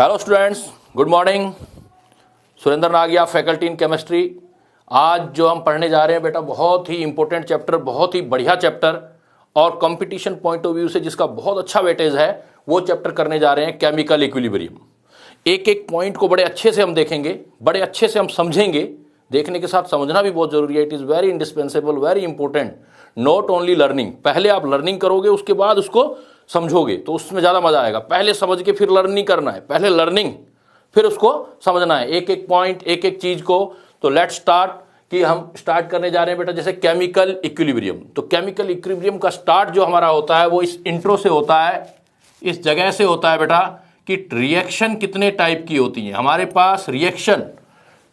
Hello students, good morning. Surendra Nagiya, faculty in chemistry. आज जो हम पढ़ने जा रहे हैं बेटा, बहुत ही इंपॉर्टेंट चैप्टर, बहुत ही बढ़िया चैप्टर और कंपटीशन पॉइंट ऑफ व्यू से जिसका बहुत अच्छा वेटेज है, वो चैप्टर करने जा रहे हैं केमिकल इक्विलिब्रियम। एक एक पॉइंट को बड़े अच्छे से हम देखेंगे, बड़े अच्छे से हम समझेंगे। देखने के साथ समझना भी बहुत जरूरी है। It is very indispensable, very important. Not only learning, पहले आप लर्निंग करोगे उसके बाद उसको समझोगे तो उसमें ज़्यादा मजा आएगा। पहले समझ के फिर लर्निंग करना है, पहले लर्निंग फिर उसको समझना है, एक एक पॉइंट, एक एक चीज को। तो लेट्स स्टार्ट कि हम स्टार्ट करने जा रहे हैं बेटा, जैसे केमिकल इक्विलिब्रियम। तो केमिकल इक्विलिब्रियम का स्टार्ट जो हमारा होता है वो इस इंट्रो से होता है, इस जगह से होता है बेटा कि रिएक्शन कितने टाइप की होती है। हमारे पास रिएक्शन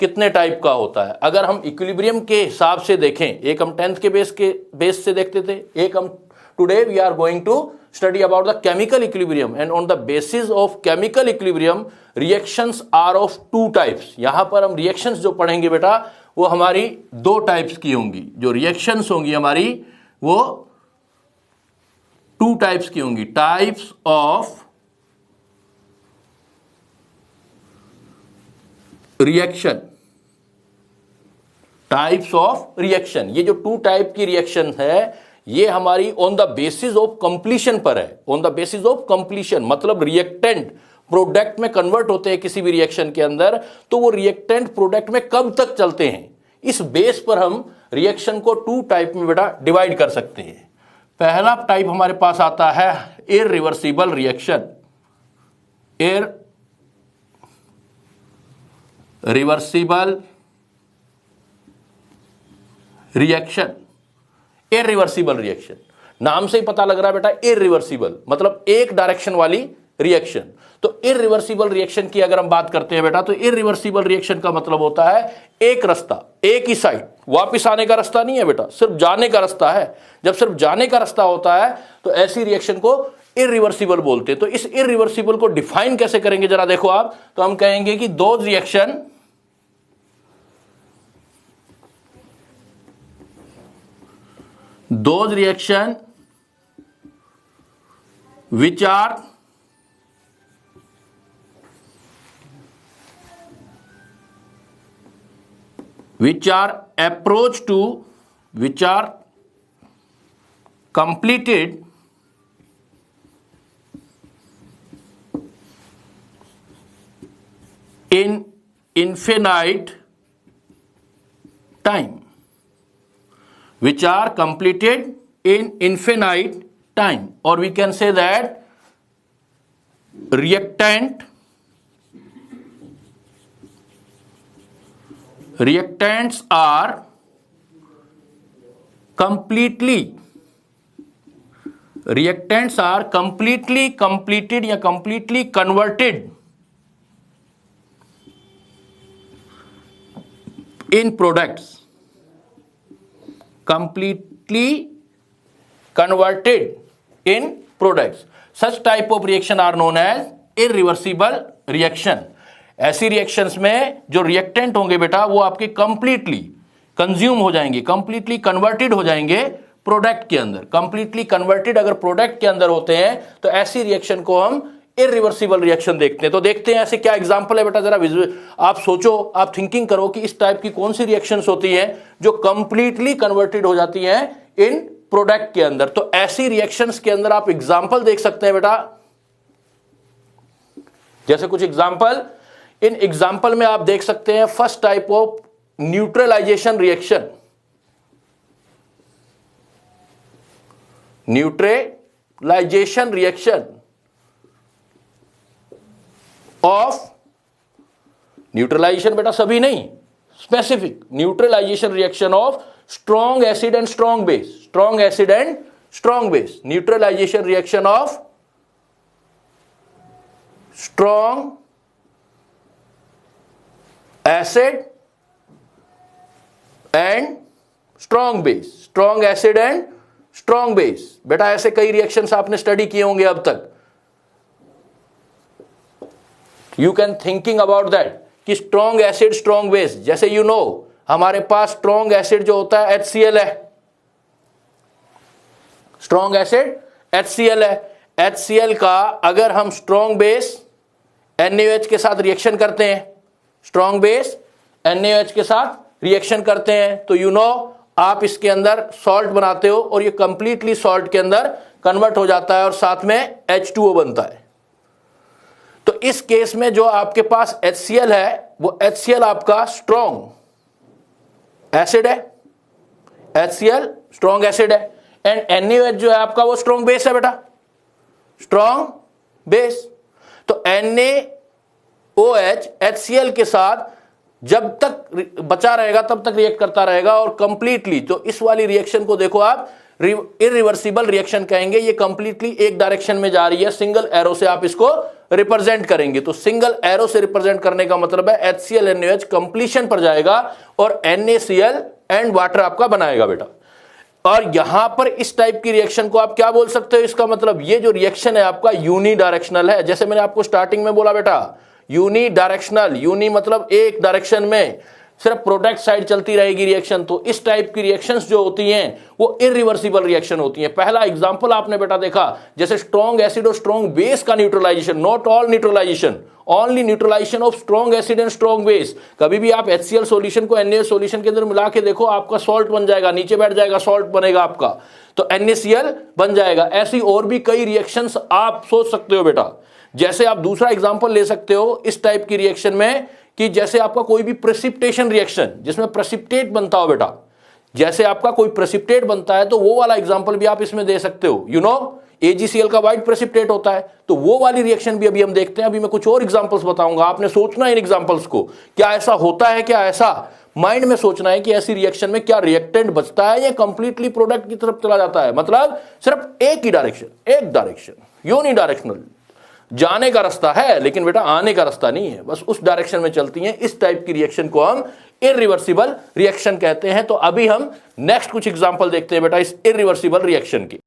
कितने टाइप का होता है। अगर हम इक्विलिब्रियम के हिसाब से देखें, एक हम 10th के बेस से देखते थे, एक हम today we are going to study about the chemical equilibrium, and on the basis of chemical equilibrium reactions are of two types। यहां पर हम reactions जो पढ़ेंगे बेटा वो हमारी दो टाइप्स की होंगी। जो reactions होंगी हमारी वो टू टाइप्स की होंगी। Types of reaction, types of reaction. ये जो टू टाइप की रिएक्शन है ये हमारी on the basis of completion पर है। On the basis of completion मतलब रिएक्टेंट प्रोडक्ट में कन्वर्ट होते हैं किसी भी रिएक्शन के अंदर, तो वो रिएक्टेंट प्रोडक्ट में कब तक चलते हैं, इस बेस पर हम रिएक्शन को टू टाइप में बेटा डिवाइड कर सकते हैं। पहला टाइप हमारे पास आता है irreversible reaction. Irreversible reaction, irreversible reaction, नाम से ही पता लग रहा है बेटा, इररिवर्सिबल मतलब एक डायरेक्शन वाली रिएक्शन। तो इररिवर्सिबल रिएक्शन की अगर हम बात करते हैं बेटा, तो इररिवर्सिबल रिएक्शन का मतलब होता है एक रास्ता, एक ही साइड, वापस आने का रास्ता नहीं है बेटा, सिर्फ जाने का रास्ता है। जब सिर्फ जाने का रास्ता होता है तो ऐसी रिएक्शन को इररिवर्सिबल बोलते हैं। तो इस इररिवर्सिबल को डिफाइन कैसे करेंगे जरा देखो आप। तो हम कहेंगे कि those reaction those reaction which are approach to, which are completed in infinite time, which are completed in infinite time, or we can say that reactants are completely completed या completely converted in products, completely converted in products. Such type of reaction are known as irreversible reaction। ऐसी reactions में जो reactant होंगे बेटा वो आपके completely consume हो जाएंगे, कंप्लीटली कन्वर्टेड हो जाएंगे प्रोडक्ट के अंदर। कंप्लीटली कन्वर्टेड अगर प्रोडक्ट के अंदर होते हैं तो ऐसी रिएक्शन को हम इररिवर्सिबल रिएक्शन देखते हैं। तो देखते हैं ऐसे क्या एग्जांपल है बेटा, जरा आप सोचो, आप थिंकिंग करो कि इस टाइप की कौन सी रिएक्शंस होती हैं जो कंप्लीटली कन्वर्टेड हो जाती हैं इन प्रोडक्ट के अंदर। तो ऐसी रिएक्शंस के अंदर आप एग्जांपल देख सकते हैं बेटा, जैसे कुछ एग्जांपल। इन एग्जांपल में आप देख सकते हैं first type of neutralisation reaction. Neutralisation reaction of, neutralisation बेटा सभी नहीं, specific neutralisation reaction of strong acid and strong base, strong acid and strong base. Neutralisation reaction of strong acid and strong base, strong acid and strong base. बेटा ऐसे कई reactions आपने study किए होंगे अब तक। You can thinking about that कि strong acid strong base, जैसे यू नो हमारे पास स्ट्रॉन्ग एसिड जो होता है HCl है, स्ट्रॉन्ग एसिड HCl है। HCl का अगर हम स्ट्रॉन्ग बेस NaOH के साथ रिएक्शन करते हैं, स्ट्रॉन्ग बेस NaOH के साथ रिएक्शन करते हैं, तो यू नो आप इसके अंदर सॉल्ट बनाते हो और ये कंप्लीटली सॉल्ट के अंदर कन्वर्ट हो जाता है और साथ में H2O बनता है। तो इस केस में जो आपके पास HCl है वो HCl आपका स्ट्रॉन्ग एसिड है, HCl स्ट्रॉन्ग एसिड है, एंड NaOH जो है आपका वो स्ट्रॉन्ग बेस है बेटा, स्ट्रॉन्ग बेस। तो NaOH HCl के साथ जब तक बचा रहेगा तब तक रिएक्ट करता रहेगा और कंप्लीटली, तो इस वाली रिएक्शन को देखो आप इरिवर्सिबल रिएक्शन कहेंगे, ये कंप्लीटली एक डायरेक्शन में जा रही है, सिंगल एरो से आप इसको रिप्रेजेंट करेंगे। तो सिंगल एरो से रिप्रेजेंट करने का मतलब है HCl NaOH कंप्लीशन पर जाएगा और NaCl एंड वाटर आपका बनाएगा बेटा। और यहां पर इस टाइप की रिएक्शन को आप क्या बोल सकते हो, इसका मतलब ये जो रिएक्शन है आपका यूनिडायरेक्शनल है। जैसे मैंने आपको स्टार्टिंग में बोला बेटा यूनिडायरेक्शनल, यूनि मतलब एक डायरेक्शन में सिर्फ प्रोडक्ट साइड चलती रहेगी रिएक्शन। तो इस टाइप की रिएक्शंस जो होती हैं वो इरिवर्सिबल रिएक्शन होती हैं। पहला एग्जांपल आपने बेटा देखा जैसे स्ट्रॉन्ग एसिड और स्ट्रॉन्ग बेस का neutralisation, not all neutralisation, only neutralisation of strong acid and strong base. कभी भी आप HCl सॉल्यूशन को NaOH सॉल्यूशन के अंदर मिला के देखो, आपका सॉल्ट बन जाएगा, नीचे बैठ जाएगा, सॉल्ट बनेगा आपका, तो NaCl बन जाएगा। ऐसी और भी कई रिएक्शंस आप सोच सकते हो बेटा। जैसे आप दूसरा एग्जांपल ले सकते हो इस टाइप की रिएक्शन में कि जैसे आपका कोई भी प्रेसिपिटेशन रिएक्शन जिसमें प्रेसिपिटेट बनता हो बेटा, जैसे आपका कोई प्रेसिपिटेट बनता है तो वो वाला एग्जांपल भी आप इसमें दे सकते हो। यू नो AgCl का व्हाइट प्रेसिपिटेट होता है, तो वो वाली रिएक्शन भी अभी हम देखते हैं। अभी मैं कुछ और एग्जांपल्स बताऊंगा, आपने सोचना इन एग्जांपल्स को, क्या ऐसा होता है, क्या ऐसा माइंड में सोचना है कि ऐसी रिएक्शन में क्या रिएक्टेंट बचता है या कंप्लीटली प्रोडक्ट की तरफ चला जाता है। मतलब सिर्फ एक ही डायरेक्शन, एक डायरेक्शन, यूनिडायरेक्शनल जाने का रास्ता है लेकिन बेटा आने का रास्ता नहीं है, बस उस डायरेक्शन में चलती हैं। इस टाइप की रिएक्शन को हम इरिवर्सिबल रिएक्शन कहते हैं। तो अभी हम नेक्स्ट कुछ एग्जांपल देखते हैं बेटा इस इरिवर्सिबल रिएक्शन की।